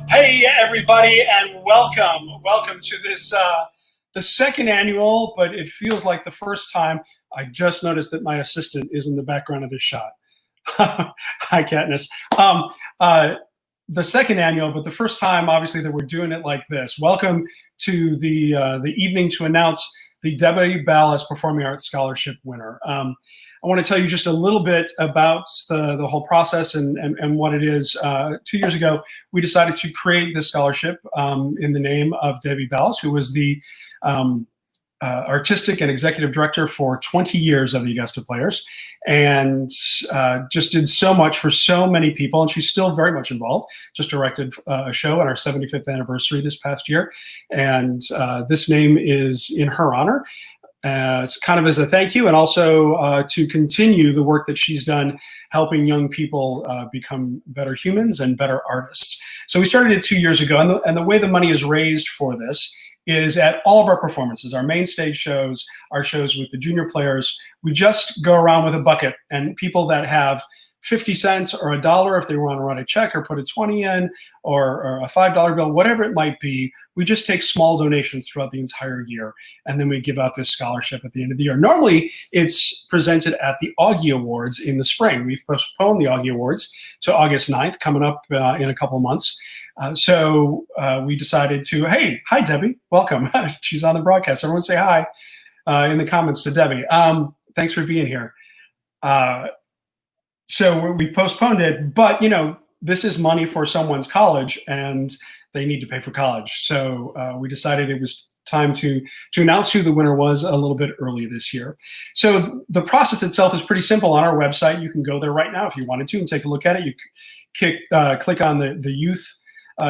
Hey everybody, and welcome to this the second annual, but it feels like the first time. I just noticed that my assistant is in the background of this shot. Hi, Katniss. Um, uh, the second annual, but the first time, obviously, that we're doing it like this. Welcome to the evening to announce the Debi Ballas Performing Arts Scholarship winner. I want to tell you just a little bit about the whole process and what it is. 2 years ago, we decided to create this scholarship in the name of Debi Ballas, who was the um, artistic and executive director for 20 years of the Augusta Players, and just did so much for so many people. And she's still very much involved. Just directed a show on our 75th anniversary this past year, and this name is in her honor. Kind of as a thank you, and also to continue the work that she's done helping young people become better humans and better artists. So we started it 2 years ago, and the way the money is raised for this is at all of our performances, our main stage shows, our shows with the junior players. We just go around with a bucket, and people that have 50 cents or a dollar, if they want to write a check or put a 20 in, or a $5 bill, whatever it might be, we just take small donations throughout the entire year, and then we give out this scholarship at the end of the year. Normally, it's presented at the Augie Awards in the spring. We've postponed the Augie Awards to August 9th, coming up in a couple of months. So we decided to, hey, hi, Debbie, welcome. She's on the broadcast. Everyone say hi in the comments to Debbie. Thanks for being here. So we postponed it, but this is money for someone's college, and they need to pay for college. So we decided it was time to announce who the winner was a little bit early this year. So the process itself is pretty simple. On our website, you can go there right now if you wanted to and take a look at it. You click on the youth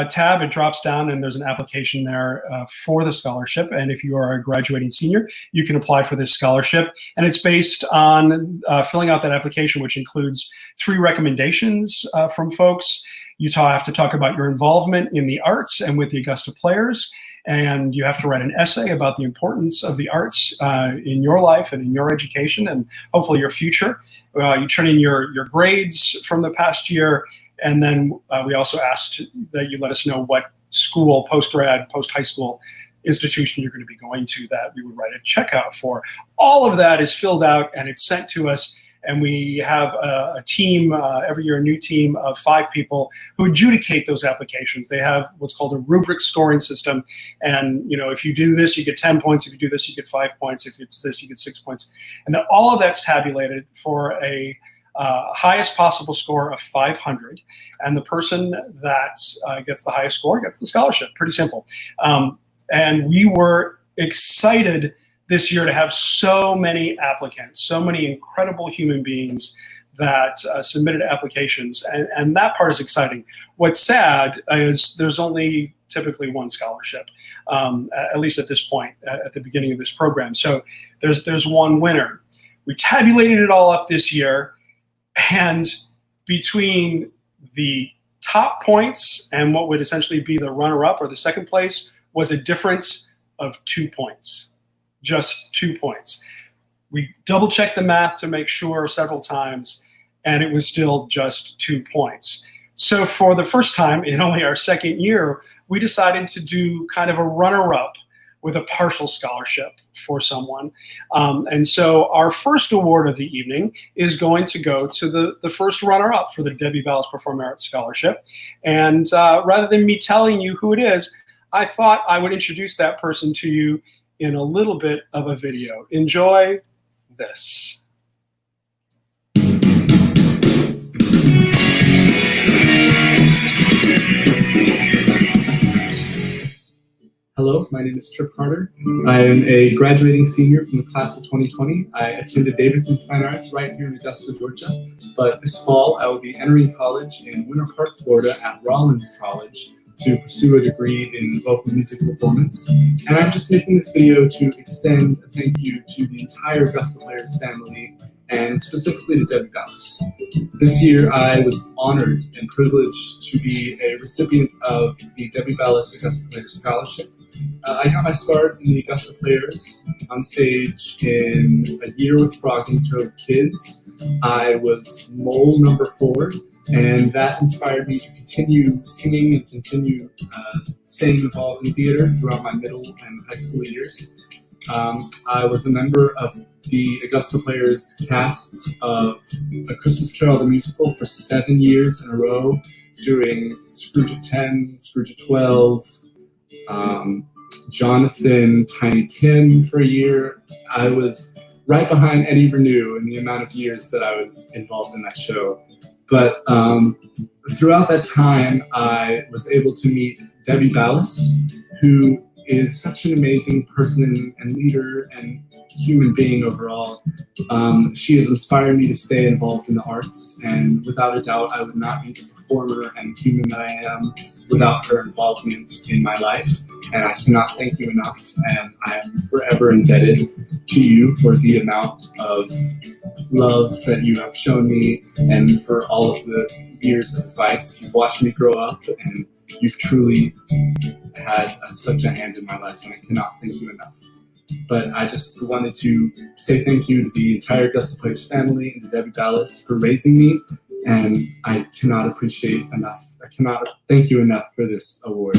tab, it drops down, and there's an application there for the scholarship. And if you are a graduating senior, you can apply for this scholarship. And it's based on filling out that application, which includes 3 recommendations from folks. You have to talk about your involvement in the arts and with the Augusta Players. And you have to write an essay about the importance of the arts in your life and in your education and hopefully your future. You turn in your grades from the past year. And then we also asked that you let us know what school, post-grad, post-high school institution you're going to be going to that we would write a check out for. All of that is filled out and it's sent to us. And we have a team, every year a new team of 5 people who adjudicate those applications. They have what's called a rubric scoring system. And if you do this, you get 10 points. If you do this, you get 5 points. If it's this, you get 6 points. And then all of that's tabulated for a highest possible score of 500, and the person that gets the highest score gets the scholarship. Pretty simple. And we were excited this year to have so many applicants, so many incredible human beings that submitted applications, and that part is exciting. What's sad is there's only typically one scholarship, at least at this point, at the beginning of this program. So there's one winner. We tabulated it all up this year, and between the top points and what would essentially be the runner-up or the second place was a difference of 2 points, just 2 points. We double-checked the math to make sure several times, and it was still just 2 points. So for the first time in only our second year, we decided to do kind of a runner-up with a partial scholarship for someone. And so our first award of the evening is going to go to the first runner-up for the Debi Ballas Performing Arts Scholarship. And rather than me telling you who it is, I thought I would introduce that person to you in a little bit of a video. Enjoy this. Hello, my name is Trip Carter. I am a graduating senior from the class of 2020. I attended Davidson Fine Arts right here in Augusta, Georgia. But this fall, I will be entering college in Winter Park, Florida at Rollins College to pursue a degree in vocal music performance. And I'm just making this video to extend a thank you to the entire Augusta Players family, and specifically to Debi Ballas. This year, I was honored and privileged to be a recipient of the Debi Ballas Augusta Players Scholarship. I got my start in the Augusta Players on stage in A Year with Frogging Toad Kids. I was mole number 4, and that inspired me to continue singing and continue staying involved in theater throughout my middle and high school years. I was a member of the Augusta Players casts of A Christmas Carol the musical for 7 years in a row, doing Scrooge at 10, Scrooge at 12, Jonathan, Tiny Tim for a year. I was right behind Eddie Renew in the amount of years that I was involved in that show. But throughout that time, I was able to meet Debi Ballas, who is such an amazing person and leader and human being overall. She has inspired me to stay involved in the arts, and without a doubt, I would not be the performer and human that I am without her involvement in my life. And I cannot thank you enough, and I am forever indebted to you for the amount of love that you have shown me and for all of the years of advice. You've watched me grow up, and you've truly had such a hand in my life, and I cannot thank you enough. But I just wanted to say thank you to the entire Augusta Players family and to Debi Ballas for raising me, and I cannot appreciate enough. I cannot thank you enough for this award.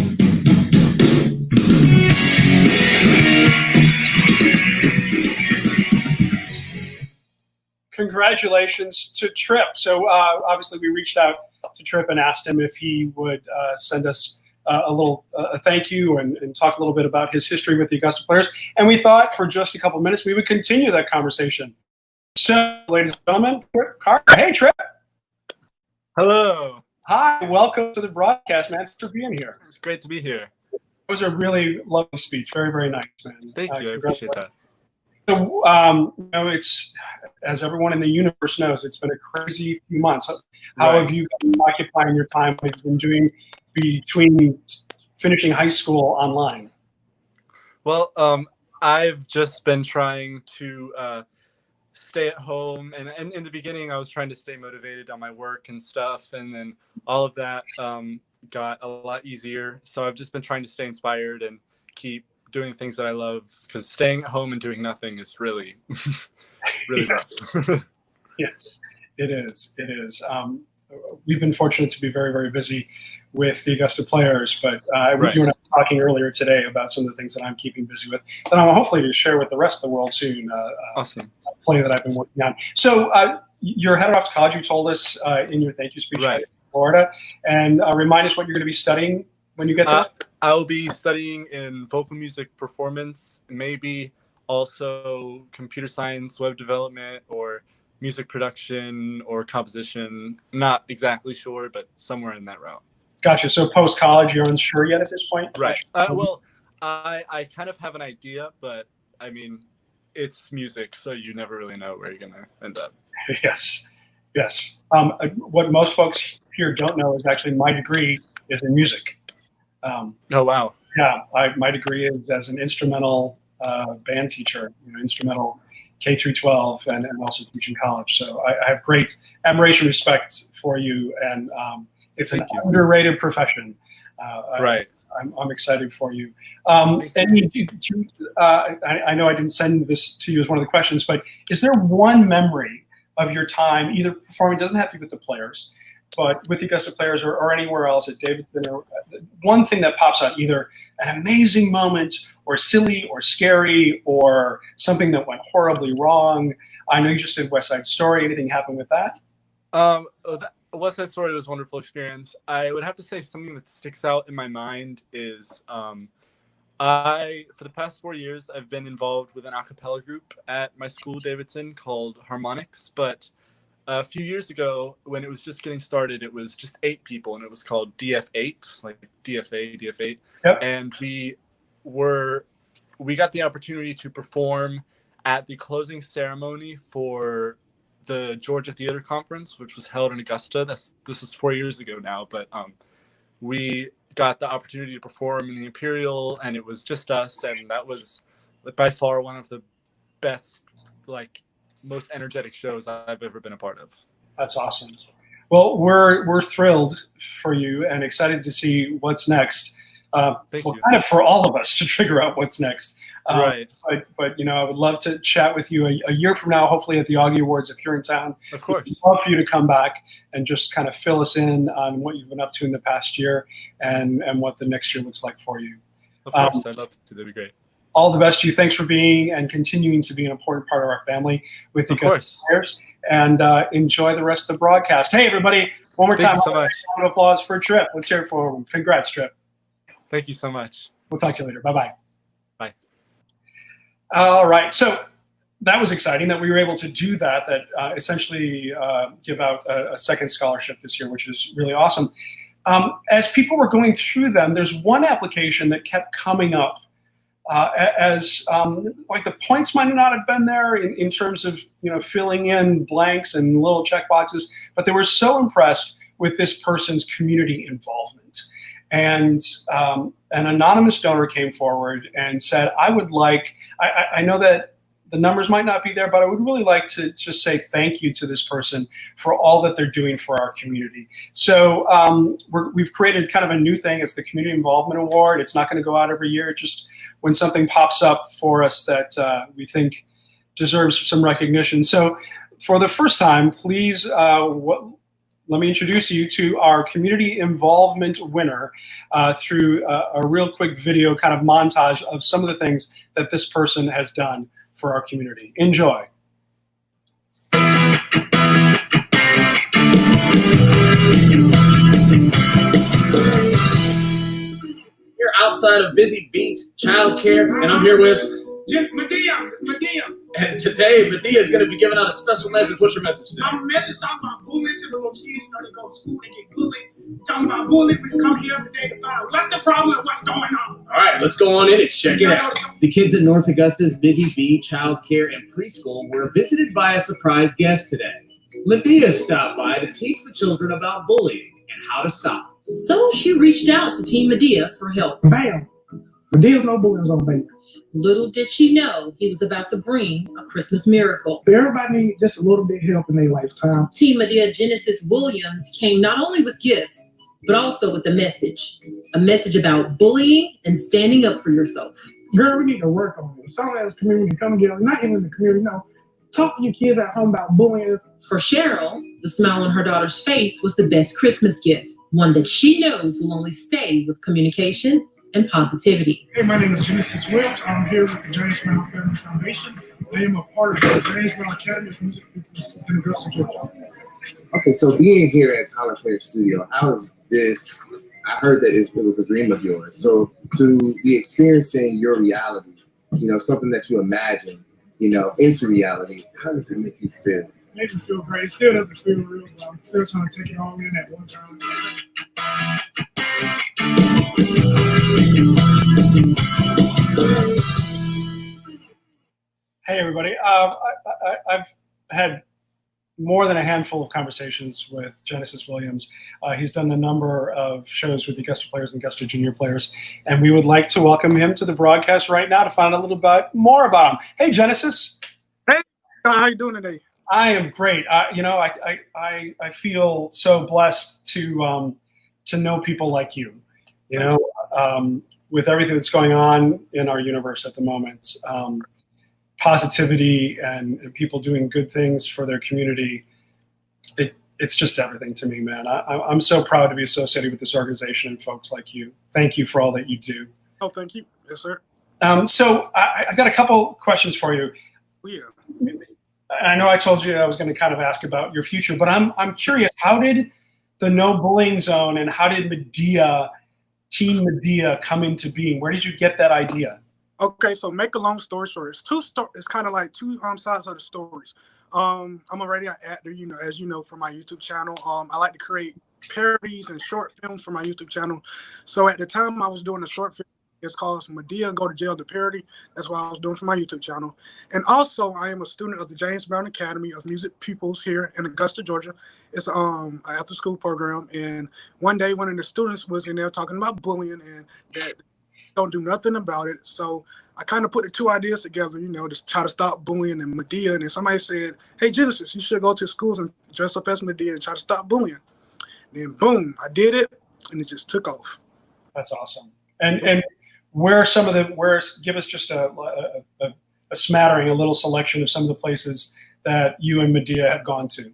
Congratulations to Trip. So obviously we reached out to Trip and asked him if he would send us a little thank you and talk a little bit about his history with the Augusta Players. And we thought for just a couple minutes we would continue that conversation. So, ladies and gentlemen, Trip Carter. Hey, Trip. Hello. Hi, welcome to the broadcast, man. Thanks for being here. It's great to be here. It was a really lovely speech. Very, very nice, man. Thank you. I appreciate that. So, it's, as everyone in the universe knows, it's been a crazy few months. How Right. have you been occupying your time? What have you been doing between finishing high school online? Well, I've just been trying to stay at home, and in the beginning, I was trying to stay motivated on my work and stuff, and then all of that got a lot easier. So I've just been trying to stay inspired and keep doing things that I love, because staying at home and doing nothing is really, really rough. Yes, it is. It is. We've been fortunate to be very, very busy with the Augusta Players, but Right. you and I were talking earlier today about some of the things that I'm keeping busy with that I'm hopefully to share with the rest of the world soon. Awesome. A play that I've been working on. So you're headed off to college, you told us in your thank you speech Right. in Florida. And remind us what you're going to be studying when you get there. I'll be studying in vocal music performance, maybe also computer science, web development, or music production or composition. Not exactly sure, but somewhere in that route. Gotcha. So post-college, you're unsure yet at this point? Right. Well, I kind of have an idea, but I mean, it's music, so you never really know where you're going to end up. Yes. Yes. What most folks here don't know is actually my degree is in music. Oh, wow. Yeah, my degree is as an instrumental band teacher, instrumental K through 12, and also teaching college. So I have great admiration, respect for you, and it's an underrated profession. Right. I'm excited for you. And I know I didn't send this to you as one of the questions, but is there one memory of your time, either performing, doesn't have to be with the Players, but with the Augusta Players or anywhere else at Davidson, or one thing that pops out, either an amazing moment or silly or scary or something that went horribly wrong? I know you just did West Side Story. Anything happen with that? West Side Story was a wonderful experience. I would have to say something that sticks out in my mind is for the past 4 years, I've been involved with an a cappella group at my school, Davidson, called Harmonics. But a few years ago, when it was just getting started, it was just 8 people, and it was called DF8, like DF8. Yep. And we got the opportunity to perform at the closing ceremony for the Georgia Theater Conference, which was held in Augusta. This was 4 years ago now, but we got the opportunity to perform in the Imperial, and it was just us, and that was by far one of the best, most energetic shows I've ever been a part of. That's awesome. Well, we're thrilled for you and excited to see what's next. Thank well, you. kind of for all of us to figure out what's next. Right. But I would love to chat with you a year from now, hopefully at the Augie Awards if you're in town. Of course. I'd love for you to come back and just kind of fill us in on what you've been up to in the past year and what the next year looks like for you. Of course, I'd love to. That'd be great. All the best to you. Thanks for being and continuing to be an important part of our family with the players. And enjoy the rest of the broadcast. Hey, everybody, one more time. Thank you so much. Round of applause for Trip. Let's hear it for him. Congrats, Trip. Thank you so much. We'll talk to you later. Bye-bye. Bye. All right. So that was exciting that we were able to do that essentially give out a second scholarship this year, which is really awesome. As people were going through them, there's one application that kept coming up like the points might not have been there in terms of filling in blanks and little check boxes, but they were so impressed with this person's community involvement. And an anonymous donor came forward and said, I know that the numbers might not be there, but I would really like to just say thank you to this person for all that they're doing for our community. So we've created kind of a new thing. It's the Community Involvement Award. It's not going to go out every year. It's just when something pops up for us that we think deserves some recognition. So for the first time, please let me introduce you to our community involvement winner through a real quick video kind of montage of some of the things that this person has done for our community. Enjoy. You're outside of Busy Bee Childcare, and I'm here with Medea. It's Medea. And today, Medea is going to be giving out a special message. What's your message today? My message talking about bullying to the little kids. They go to school, they get bullied. Talking about bullying, we come here every day to find out what's the problem and what's going on. All right, let's go on in and check it out. The kids at North Augusta's Busy Bee Child Care and Preschool were visited by a surprise guest today. Medea stopped by to teach the children about bullying and how to stop it. So she reached out to Team Medea for help. Bam. Medea's no bullying on baby. Little did she know he was about to bring a Christmas miracle. Everybody needs just a little bit of help in their lifetime. Team Medea Genesis Williams came not only with gifts, but also with a message about bullying and standing up for yourself. Girl, we need to work on it. Some of us community come together, not even the community, no. Talk to your kids at home about bullying. For Cheryl, the smile on her daughter's face was the best Christmas gift, one that she knows will only stay with communication and positivity. Hey, my name is Genesis Williams. I'm here with the James Brown Family Foundation. I am a part of the James Brown Academy of Music in Augusta, Georgia. Okay, so being here at Tyler Fair Studio, how is this? I heard that it was a dream of yours. So to be experiencing your reality, something that you imagine, into reality, how does it make you feel? It makes me feel great. It still doesn't feel real, but I'm still trying to take it all in at one time. Hey, everybody. I've had more than a handful of conversations with Genesis Williams. He's done a number of shows with the Augusta players and Augusta junior players, and we would like to welcome him to the broadcast right now to find out a little bit more about him. Hey, Genesis. Hey, how you doing today? I am great. I feel so blessed to know people like you. With everything that's going on in our universe at the moment, positivity and people doing good things for their community, it's just everything to me, man. I'm so proud to be associated with this organization and folks like you. Thank you for all that you do. Oh, thank you. Yes, sir. So I got a couple questions for you. Oh, yeah. I know I told you I was going to kind of ask about your future, but I'm curious, how did the No Bullying Zone and how did Team Medea come into being? Where did you get that idea? Okay, so make a long story short, it's kind of like two sides of the stories. I'm already an actor, as you know, from my YouTube channel. I like to create parodies and short films for my YouTube channel. So at the time I was doing a short film, it's called Medea Go to Jail, the parody. That's what I was doing for my YouTube channel. And also I am a student of the James Brown Academy of Music Pupils here in Augusta, Georgia. It's an after school program. And one day one of the students was in there talking about bullying and that don't do nothing about it. So I kind of put the two ideas together, to try to stop bullying and Medea. And then somebody said, hey, Genesis, you should go to schools and dress up as Medea and try to stop bullying. Then boom, I did it and it just took off. That's awesome. And where are some of the give us just a smattering, a little selection of some of the places that you and Medea have gone to.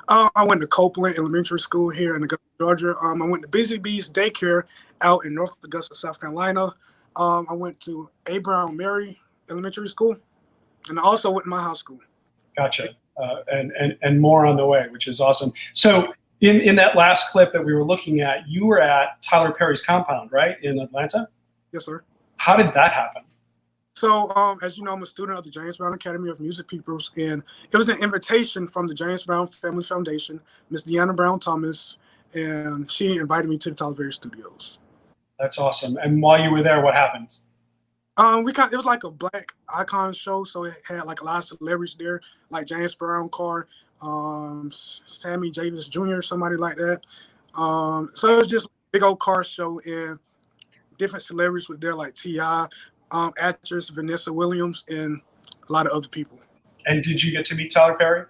I went to Copeland Elementary School here in Augusta, Georgia. I went to Busy Bees Daycare out in North Augusta, South Carolina. I went to A. Brown Mary Elementary School, and I also went to my high school. Gotcha. And more on the way, which is awesome. So in that last clip that we were looking at, you were at Tyler Perry's compound, right, in Atlanta? Yes, sir. How did that happen? So, as you know, I'm a student of the James Brown Academy of Music Pupils, and it was an invitation from the James Brown Family Foundation, Miss Deanna Brown Thomas, and she invited me to the Tyler Perry Studios. That's awesome. And while you were there, what happened? It was like a black icon show, so it had like a lot of celebrities there, like James Brown Carr, Sammy Davis Jr., somebody like that. So it was just a big old car show, and different celebrities were there, like T.I., actress Vanessa Williams, and a lot of other people. And did you get to meet Tyler Perry?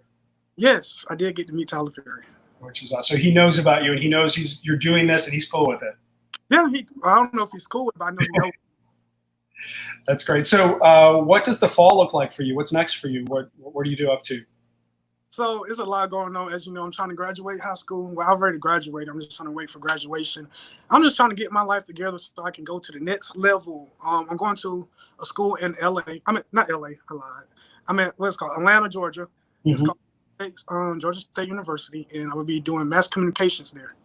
Yes, I did get to meet Tyler Perry. Which is awesome. So he knows about you, and he knows you're doing this, and he's cool with it. Yeah, I don't know if he's cool with it, but I know he knows. That's great. So what does the fall look like for you? What's next for you? What are you up to? So it's a lot going on. As you know, I'm trying to graduate high school. Well, I've already graduated. I'm just trying to wait for graduation. I'm just trying to get my life together so I can go to the next level. I'm going to a school in LA. I mean, not LA, I lied. I'm at what's called Atlanta, Georgia. It's called Georgia State University, and I will be doing mass communications there.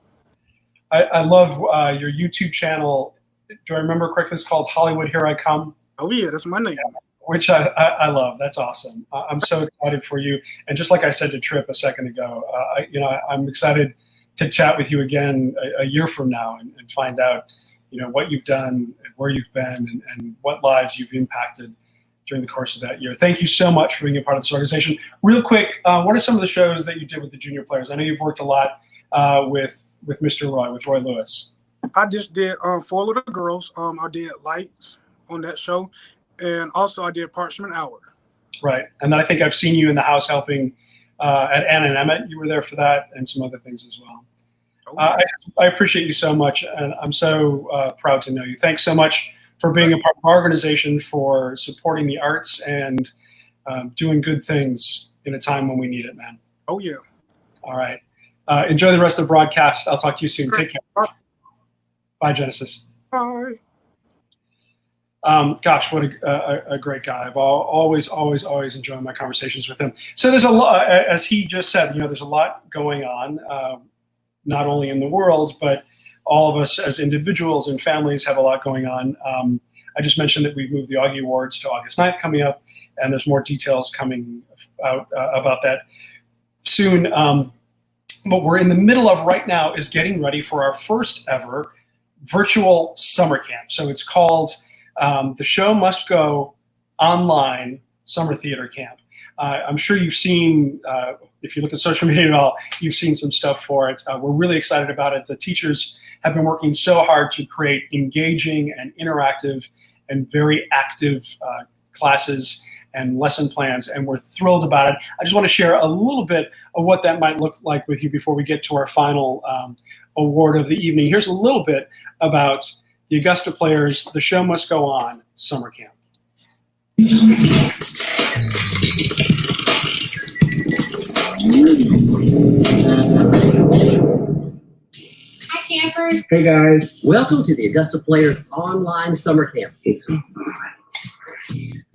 I love your YouTube channel. Do I remember correctly? It's called Hollywood Here I Come. Oh, yeah, that's my name. Which I love. That's awesome. I'm so excited for you. And just like I said to Tripp a second ago, I'm excited to chat with you again a year from now and find out, what you've done and where you've been and what lives you've impacted during the course of that year. Thank you so much for being a part of this organization. Real quick, what are some of the shows that you did with the junior players? I know you've worked a lot with Mr. Roy, with Roy Lewis. I just did 4 Little Girls. I did Lights on that show. And also I did Parchment Hour. Right. And then I think I've seen you in the house helping at Anna and Emmett. You were there for that and some other things as well. I appreciate you so much, and I'm so proud to know you. Thanks so much for being a part of our organization, for supporting the arts and doing good things in a time when we need it, man. Oh, yeah. All right. Enjoy the rest of the broadcast. I'll talk to you soon. Take care. Bye, Genesis. Bye. Gosh, what a great guy. I've always enjoyed my conversations with him. So there's a lot, as he just said, there's a lot going on, not only in the world, but all of us as individuals and families have a lot going on. I just mentioned that we've moved the Augie Awards to August 9th coming up, and there's more details coming out about that soon. What we're in the middle of right now is getting ready for our first ever virtual summer camp. So it's called The Show Must Go Online Summer Theater Camp. I'm sure you've seen, if you look at social media at all, you've seen some stuff for it. We're really excited about it. The teachers have been working so hard to create engaging and interactive and very active classes and lesson plans, and we're thrilled about it. I just want to share a little bit of what that might look like with you before we get to our final award of the evening. Here's a little bit about the Augusta Players, The Show Must Go On Summer Camp. Hi, campers. Hey, guys. Welcome to the Augusta Players Online Summer Camp. It's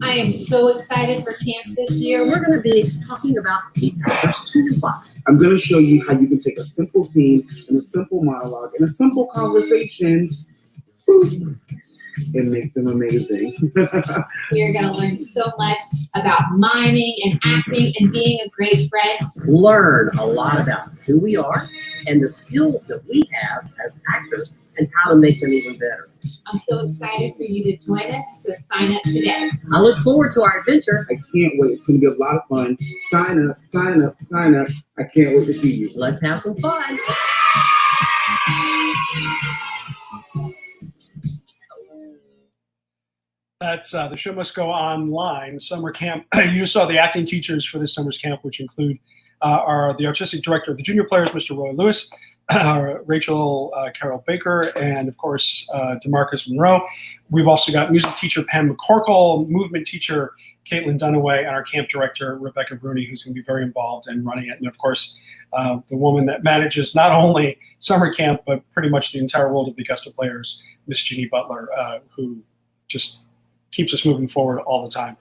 I am so excited for camp this year. We're going to be talking about the Packers toolbox. I'm going to show you how you can take a simple theme and a simple monologue and a simple conversation and make them amazing. You're going to learn so much about miming and acting and being a great friend. Learn a lot about who we are and the skills that we have as actors and how to make them even better. I'm so excited for you to join us, so sign up today. I look forward to our adventure. I can't wait. It's going to be a lot of fun. Sign up, sign up, sign up. I can't wait to see you. Let's have some fun. That's The Show Must Go Online Summer Camp. You just saw the acting teachers for this summer's camp, which include are the artistic director of the junior players, Mr. Roy Lewis, Rachel Carol Baker, and of course, DeMarcus Monroe. We've also got music teacher Pam McCorkle, movement teacher Caitlin Dunaway, and our camp director, Rebecca Bruni, who's going to be very involved in running it. And of course, the woman that manages not only summer camp, but pretty much the entire world of the Augusta players, Miss Jeannie Butler, who just keeps us moving forward all the time.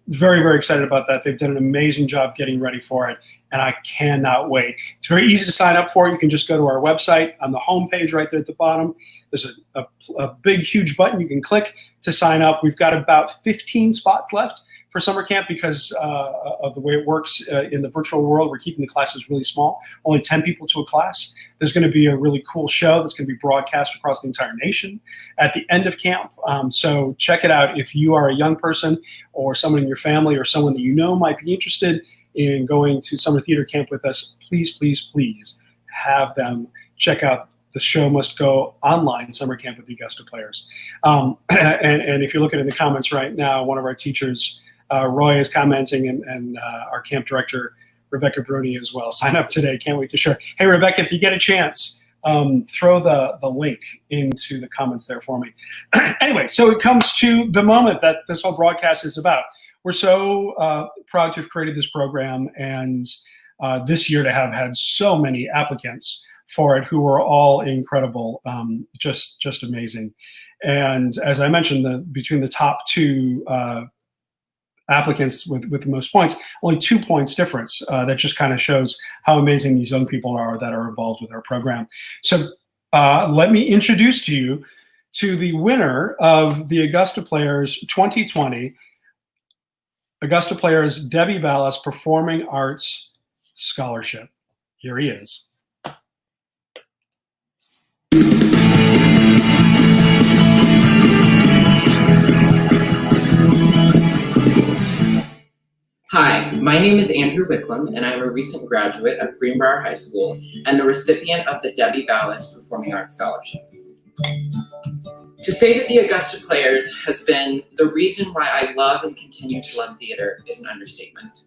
Very, very excited about that. They've done an amazing job getting ready for it, and I cannot wait. It's very easy to sign up for it. You can just go to our website on the homepage right there at the bottom. There's a big, huge button you can click to sign up. We've got about 15 spots left for summer camp because of the way it works in the virtual world. We're keeping the classes really small, only 10 people to a class. There's going to be a really cool show that's going to be broadcast across the entire nation at the end of camp. So check it out. If you are a young person or someone in your family or someone that you know might be interested in going to summer theater camp with us, please, please, please have them check out The Show Must Go Online Summer Camp with the Augusta Players. And if you're looking in the comments right now, one of our teachers, Roy, is commenting, and our camp director, Rebecca Bruni, as well. Sign up today. Can't wait to share. Hey, Rebecca, if you get a chance, throw the link into the comments there for me. Anyway, so it comes to the moment that this whole broadcast is about. We're so proud to have created this program, and this year to have had so many applicants for it who were all incredible, just amazing. And as I mentioned, between the top two applicants with the most points, only 2 points difference. That just kind of shows how amazing these young people are that are involved with our program. So let me introduce to you to the winner of the Augusta Players 2020 Augusta Players Debi Ballas Performing Arts Scholarship. Here he is. Hi, my name is Andrew Wicklum, and I'm a recent graduate of Greenbrier High School and the recipient of the Debi Ballas Performing Arts Scholarship. To say that the Augusta Players has been the reason why I love and continue to love theater is an understatement.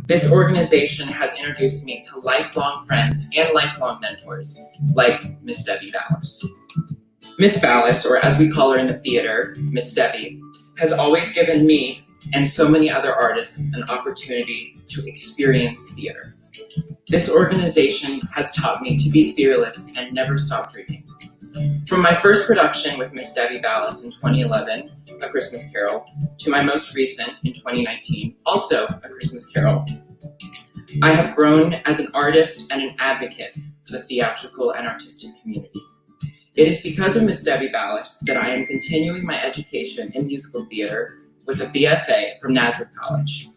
This organization has introduced me to lifelong friends and lifelong mentors, like Miss Debi Ballas. Miss Ballas, or as we call her in the theater, Miss Debi, has always given me and so many other artists an opportunity to experience theater. This organization has taught me to be fearless and never stop dreaming. From my first production with Miss Debi Ballas in 2011, A Christmas Carol, to my most recent in 2019, also A Christmas Carol, I have grown as an artist and an advocate for the theatrical and artistic community. It is because of Miss Debi Ballas that I am continuing my education in musical theater with a BFA from Nazareth College.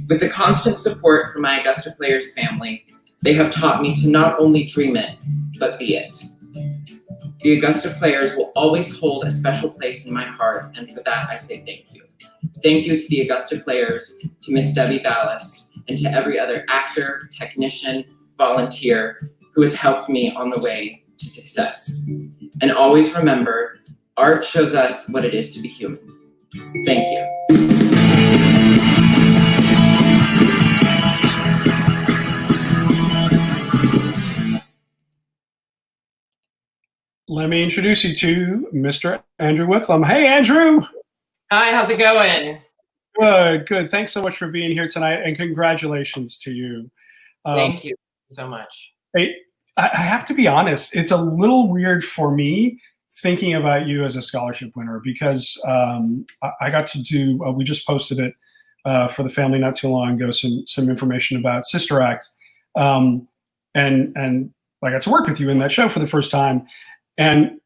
With the constant support from my Augusta Players family, they have taught me to not only dream it, but be it. The Augusta Players will always hold a special place in my heart, and for that I say thank you. Thank you to the Augusta Players, to Miss Debi Ballas, and to every other actor, technician, volunteer who has helped me on the way to success. And always remember, art shows us what it is to be human. Thank you. Let me introduce you to Mr. Andrew Wicklum. Hey, Andrew. Hi, how's it going? Good, good. Thanks so much for being here tonight, and congratulations to you. Thank you so much. Hey, I have to be honest, it's a little weird for me thinking about you as a scholarship winner because I got to do, we just posted it for the family not too long ago, some information about Sister Act. And I got to work with you in that show for the first time. And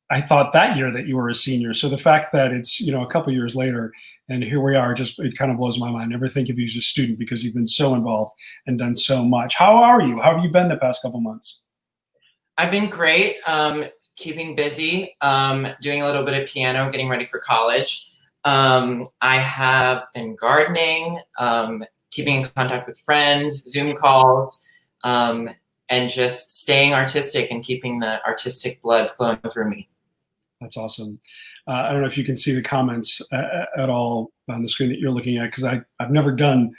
I thought that year that you were a senior. So the fact that it's, a couple years later and here we are, it kind of blows my mind. I never think of you as a student because you've been so involved and done so much. How are you? How have you been the past couple months? I've been great, keeping busy, doing a little bit of piano, getting ready for college. I have been gardening, keeping in contact with friends, Zoom calls, and just staying artistic and keeping the artistic blood flowing through me. That's awesome. I don't know if you can see the comments at all on the screen that you're looking at, because I've never done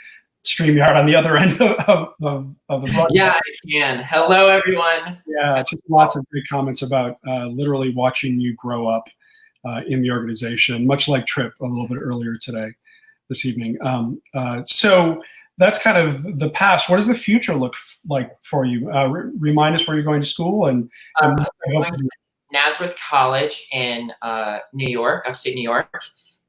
StreamYard on the other end of the broadcast. Yeah, I can. Hello, everyone. Yeah, just lots of great comments about literally watching you grow up in the organization, much like Trip a little bit earlier this evening. So that's kind of the past. What does the future look like for you? Remind us where you're going to school and I'm going to Nazareth College in New York, upstate New York,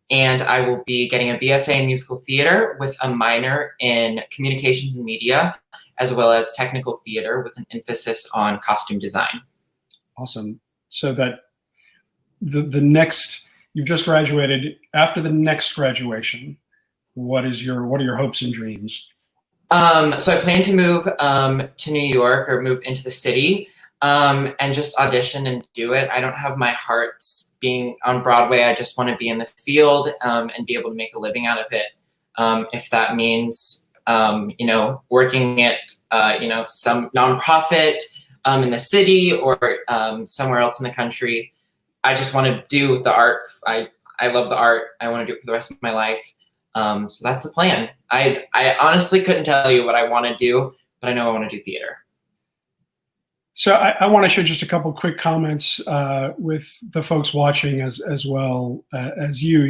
and I will be getting a BFA in musical theater with a minor in communications and media, as well as technical theater with an emphasis on costume design. Awesome. So that the next, you've just graduated. After the next graduation, what are your hopes and dreams? So I plan to move to New York, or move into the city, and just audition and do it. I don't have my hearts being on Broadway. I just want to be in the field and be able to make a living out of it. If that means, working at, some nonprofit in the city or somewhere else in the country. I just want to do the art. I love the art. I want to do it for the rest of my life. So that's the plan. I honestly couldn't tell you what I want to do, but I know I want to do theater. So I want to share just a couple quick comments with the folks watching as well as you.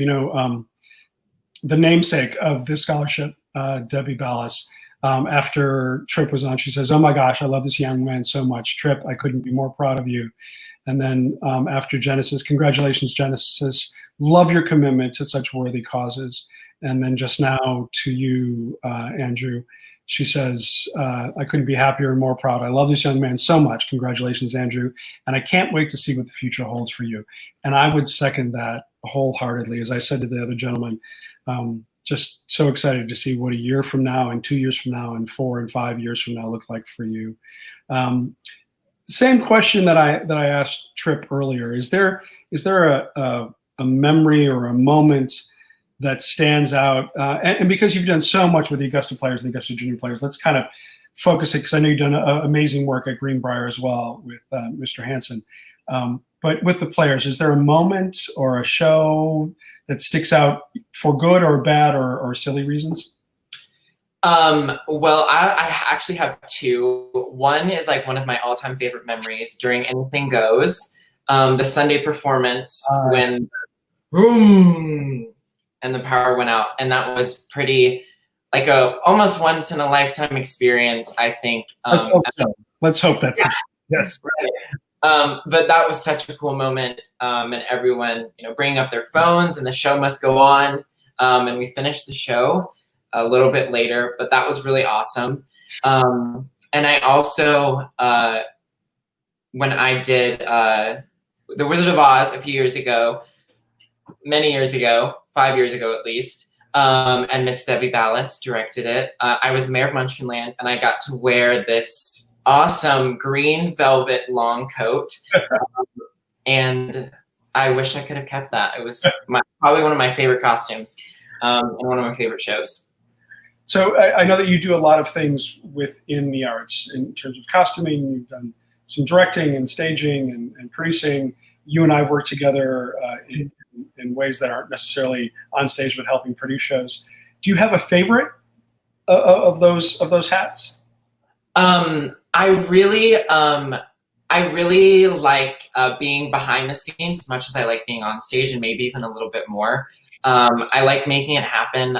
The namesake of this scholarship, Debi Ballas, after Trip was on, she says, "Oh my gosh, I love this young man so much. Trip, I couldn't be more proud of you." And then after Genesis, "Congratulations, Genesis. Love your commitment to such worthy causes." And then just now to you, Andrew, she says, "I couldn't be happier and more proud. I love this young man so much. Congratulations, Andrew. And I can't wait to see what the future holds for you." And I would second that wholeheartedly. As I said to the other gentleman, just so excited to see what a year from now and 2 years from now and 4 and 5 years from now look like for you. Same question that I asked Trip earlier. Is there a memory or a moment that stands out? And because you've done so much with the Augusta players and the Augusta junior players, let's kind of focus it, because I know you've done amazing work at Greenbrier as well with Mr. Hansen. But with the players, is there a moment or a show that sticks out for good or bad or silly reasons? Well, I actually have two. One is like one of my all-time favorite memories during Anything Goes, the Sunday performance when boom and the power went out, and that was pretty like a almost once in a lifetime experience, I think. Let's hope so. Let's hope that's yes. Right. But that was such a cool moment, and everyone, bringing up their phones, and the show must go on. And we finished the show a little bit later, but that was really awesome. And I also, when I did The Wizard of Oz a few years ago, many years ago, 5 years ago at least, and Miss Debi Ballas directed it. I was the mayor of Munchkinland, and I got to wear this awesome green velvet long coat, and I wish I could have kept that. It was probably one of my favorite costumes, and one of my favorite shows. So I know that you do a lot of things within the arts in terms of costuming. You've done some directing and staging and producing. You and I have worked together in ways that aren't necessarily on stage, but helping produce shows. Do you have a favorite of those hats? I really like being behind the scenes as much as I like being on stage, and maybe even a little bit more. I like making it happen.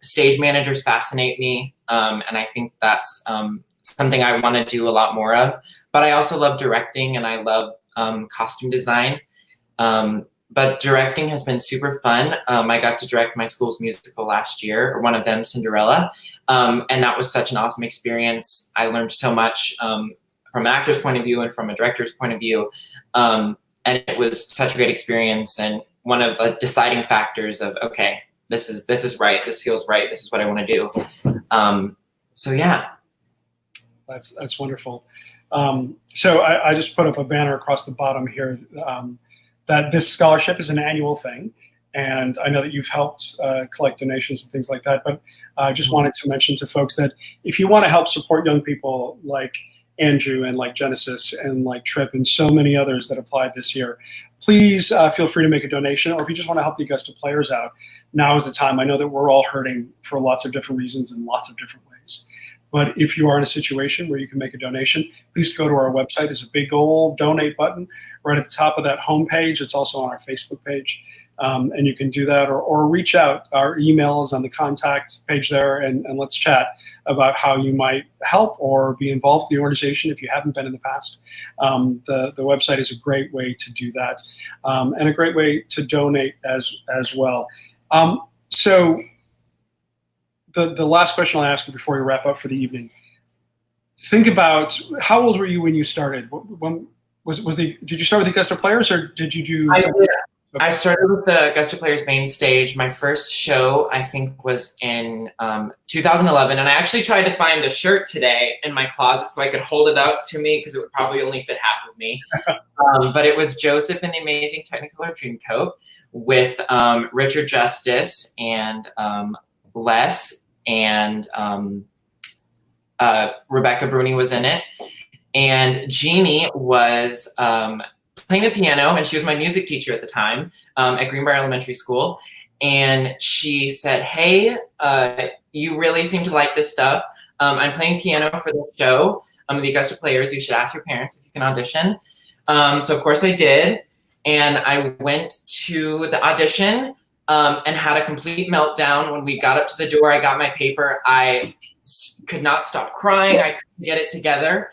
Stage managers fascinate me, and I think that's something I want to do a lot more of. But I also love directing, and I love costume design. But directing has been super fun. I got to direct my school's musical last year, or one of them, Cinderella, and that was such an awesome experience. I learned so much from an actor's point of view and from a director's point of view, and it was such a great experience, and one of the deciding factors of, okay, this is right, this feels right, this is what I want to do. So yeah. That's wonderful. So I just put up a banner across the bottom here that this scholarship is an annual thing. And I know that you've helped collect donations and things like that, but I just wanted to mention to folks that if you want to help support young people like Andrew and like Genesis and like Trip and so many others that applied this year, please feel free to make a donation, or if you just want to help the Augusta players out, now is the time. I know that we're all hurting for lots of different reasons in lots of different ways. But if you are in a situation where you can make a donation, please go to our website. There's a big old donate button right at the top of that homepage. It's also on our Facebook page. And you can do that, or reach out. Our email is on the contact page there, and let's chat about how you might help or be involved with the organization if you haven't been in the past. The website is a great way to do that, and a great way to donate as well. So the last question I'll ask you before we wrap up for the evening. Think about, how old were you when you started? When did you start with the Augusta Players, or did you do? I started with the Augusta Players main stage. My first show, I think, was in 2011, and I actually tried to find the shirt today in my closet so I could hold it out to me, because it would probably only fit half of me. But it was Joseph and the Amazing Technicolor Dreamcoat with Richard Justice and Les, and Rebecca Bruni was in it. And Jeannie was playing the piano, and she was my music teacher at the time at Greenbrier Elementary School. And she said, hey, you really seem to like this stuff. I'm playing piano for the show. The Augusta Players, you should ask your parents if you can audition. So of course I did. And I went to the audition and had a complete meltdown. When we got up to the door, I got my paper. I could not stop crying. I couldn't get it together.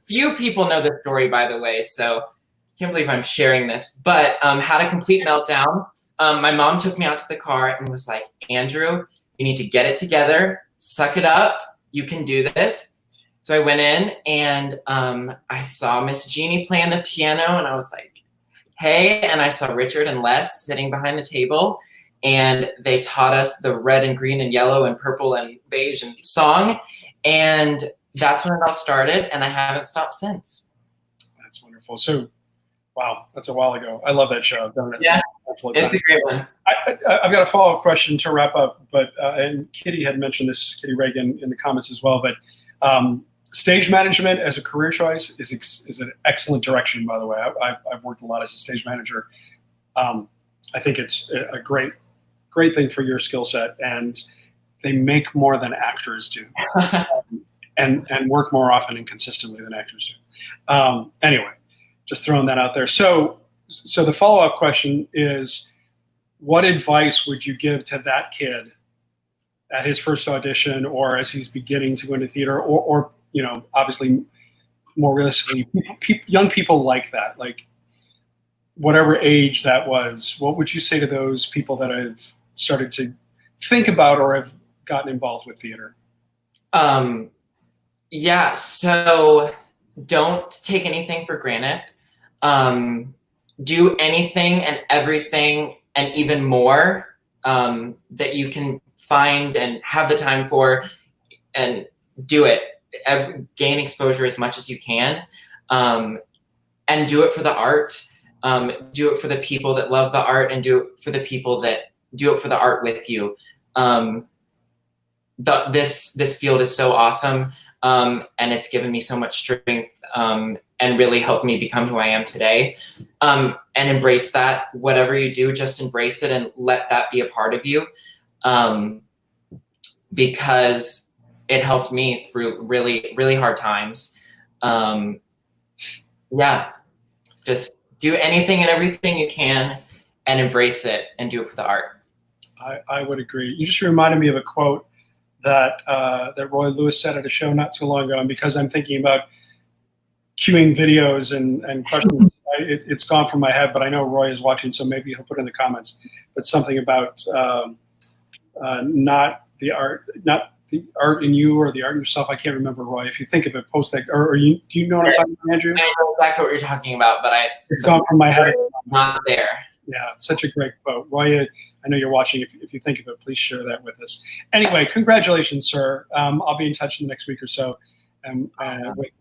Few people know this story, by the way, so I can't believe I'm sharing this, but had a complete meltdown. My mom took me out to the car and was like, Andrew, you need to get it together, suck it up, you can do this. So I went in, and I saw Miss Jeannie playing the piano, and I was like, hey, and I saw Richard and Les sitting behind the table, and they taught us the red and green and yellow and purple and beige and song, and that's when it all started, and I haven't stopped since. That's wonderful. So, wow, that's a while ago. I love that show. I've done it. Yeah, it's a great one. I've got a follow-up question to wrap up, but and Kitty had mentioned this, Kitty Reagan, in the comments as well. But stage management as a career choice is an excellent direction. By the way, I've worked a lot as a stage manager. I think it's a great thing for your skill set, and they make more than actors do. And work more often and consistently than actors do. Anyway, just throwing that out there. So the follow-up question is, what advice would you give to that kid at his first audition, or as he's beginning to go into theater, or obviously more realistically, young people like that, like whatever age that was, what would you say to those people that have started to think about or have gotten involved with theater? Yeah, so don't take anything for granted. Do anything and everything and even more that you can find and have the time for, and do it. Gain exposure as much as you can, and do it for the art. Do it for the people that love the art, and do it for the people that do it for the art with you. This field is so awesome. And it's given me so much strength, and really helped me become who I am today. And embrace that. Whatever you do, just embrace it and let that be a part of you, because it helped me through really, really hard times. Yeah, just do anything and everything you can and embrace it and do it for the art. I would agree. You just reminded me of a quote that Roy Lewis said at a show not too long ago, and because I'm thinking about queuing videos and questions, it's gone from my head, but I know Roy is watching, so maybe he'll put it in the comments. But something about not the art in you or the art in yourself. I can't remember, Roy. If you think of it, post that. Or do you know what I'm talking about, Andrew? I know exactly what you're talking about, but it's gone from my head. Not there. Yeah, it's such a great quote. Roy, I know you're watching. If you think of it, please share that with us. Anyway, congratulations, sir. I'll be in touch in the next week or so, and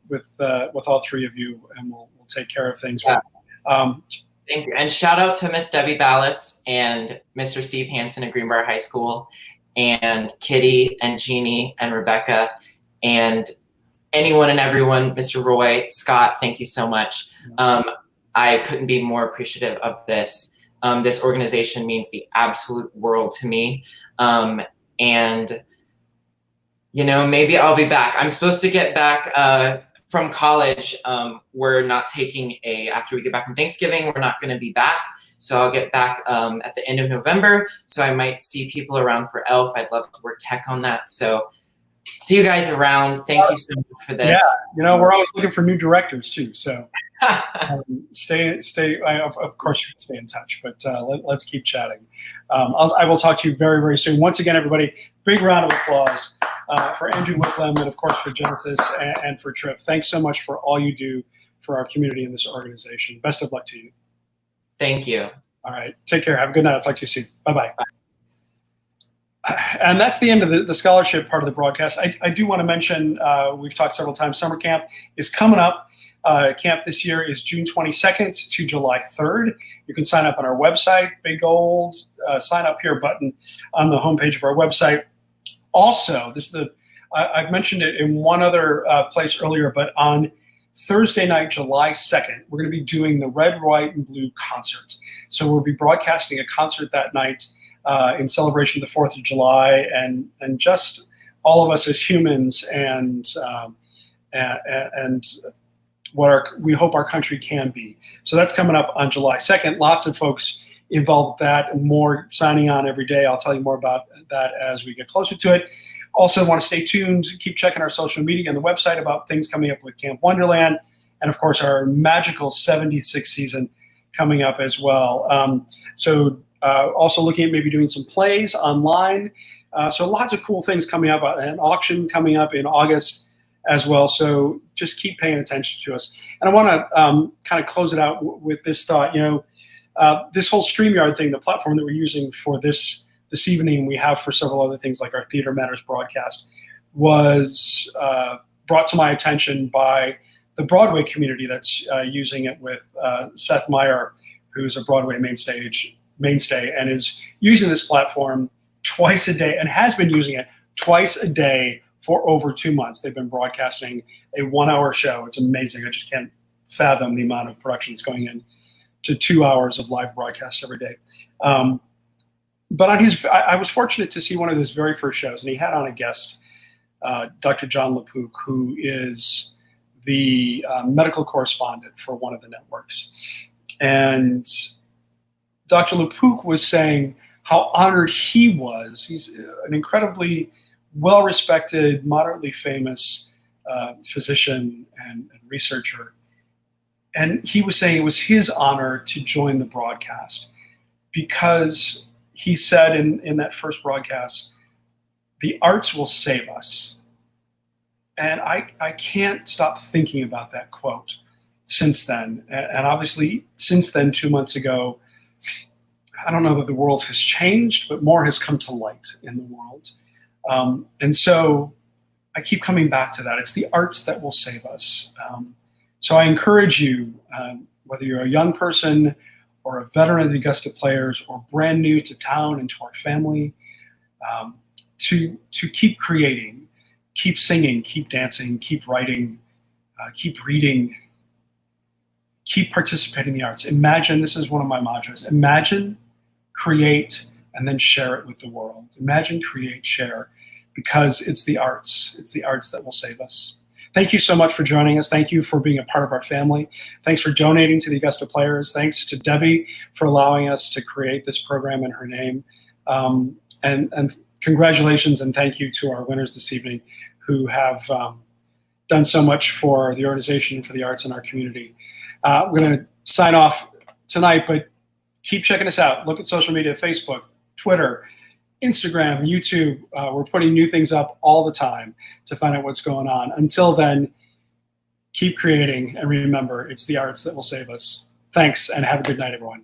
with all three of you, and we'll take care of things. Yeah. Thank you. And shout out to Miss Debi Ballas and Mr. Steve Hansen at Greenbrier High School, and Kitty and Jeannie and Rebecca, and anyone and everyone, Mr. Roy, Scott, thank you so much. I couldn't be more appreciative of this. This organization means the absolute world to me. And, you know, maybe I'll be back. I'm supposed to get back from college. We're not taking after we get back from Thanksgiving, we're not going to be back. So I'll get back at the end of November. So I might see people around for ELF. I'd love to work tech on that. So see you guys around. Thank you so much for this. Yeah, you know, we're always looking for new directors too. So stay. Of course, you can stay in touch, but let's keep chatting. I will talk to you very, very soon. Once again, everybody, big round of applause for Andrew Wicklem and, of course, for Genesis and for Trip. Thanks so much for all you do for our community and this organization. Best of luck to you. Thank you. All right. Take care. Have a good night. I'll talk to you soon. Bye-bye. And that's the end of the scholarship part of the broadcast. I do want to mention, we've talked several times, summer camp is coming up. Camp this year is June 22nd to July 3rd. You can sign up on our website, big old sign up here button on the homepage of our website. Also, I've mentioned it in one other place earlier, but on Thursday night, July 2nd, we're going to be doing the Red, White, and Blue concert. So we'll be broadcasting a concert that night in celebration of the 4th of July and just all of us as humans and what we hope our country can be. So that's coming up on July 2nd. Lots of folks involved with that and more signing on every day. I'll tell you more about that as we get closer to it. Also want to stay tuned, keep checking our social media and the website about things coming up with Camp Wonderland, and of course our magical 76th season coming up as well. Also looking at maybe doing some plays online. So lots of cool things coming up, an auction coming up in August as well. So just keep paying attention to us. And I want to kind of close it out with this thought. You know, this whole StreamYard thing, the platform that we're using for this evening, we have for several other things like our Theater Matters broadcast, was brought to my attention by the Broadway community that's using it with Seth Meyer, who's a Broadway mainstay and is using this platform twice a day and has been using it twice a day for over 2 months. They've been broadcasting a 1-hour show. It's amazing. I just can't fathom the amount of production that's going in to 2 hours of live broadcast every day. But I was fortunate to see one of his very first shows, and he had on a guest, Dr. John LaPook, who is the medical correspondent for one of the networks. And Dr. LaPook was saying how honored he was. He's an incredibly well-respected, moderately famous physician and researcher. And he was saying it was his honor to join the broadcast because he said in that first broadcast, the arts will save us. And I can't stop thinking about that quote since then. And obviously, since then, 2 months ago, I don't know that the world has changed, but more has come to light in the world. And so I keep coming back to that. It's the arts that will save us. So I encourage you, whether you're a young person or a veteran of the Augusta Players or brand new to town and to our family, to keep creating, keep singing, keep dancing, keep writing, keep reading, keep participating in the arts. Imagine, this is one of my mantras, imagine, create, and then share it with the world. Imagine, create, share, because it's the arts. It's the arts that will save us. Thank you so much for joining us. Thank you for being a part of our family. Thanks for donating to the Augusta Players. Thanks to Debbie for allowing us to create this program in her name. And congratulations and thank you to our winners this evening who have done so much for the organization and for the arts in our community. We're going to sign off tonight, but keep checking us out. Look at social media, Facebook, Twitter, Instagram, YouTube. We're putting new things up all the time to find out what's going on. Until then, keep creating, and remember, it's the arts that will save us. Thanks, and have a good night, everyone.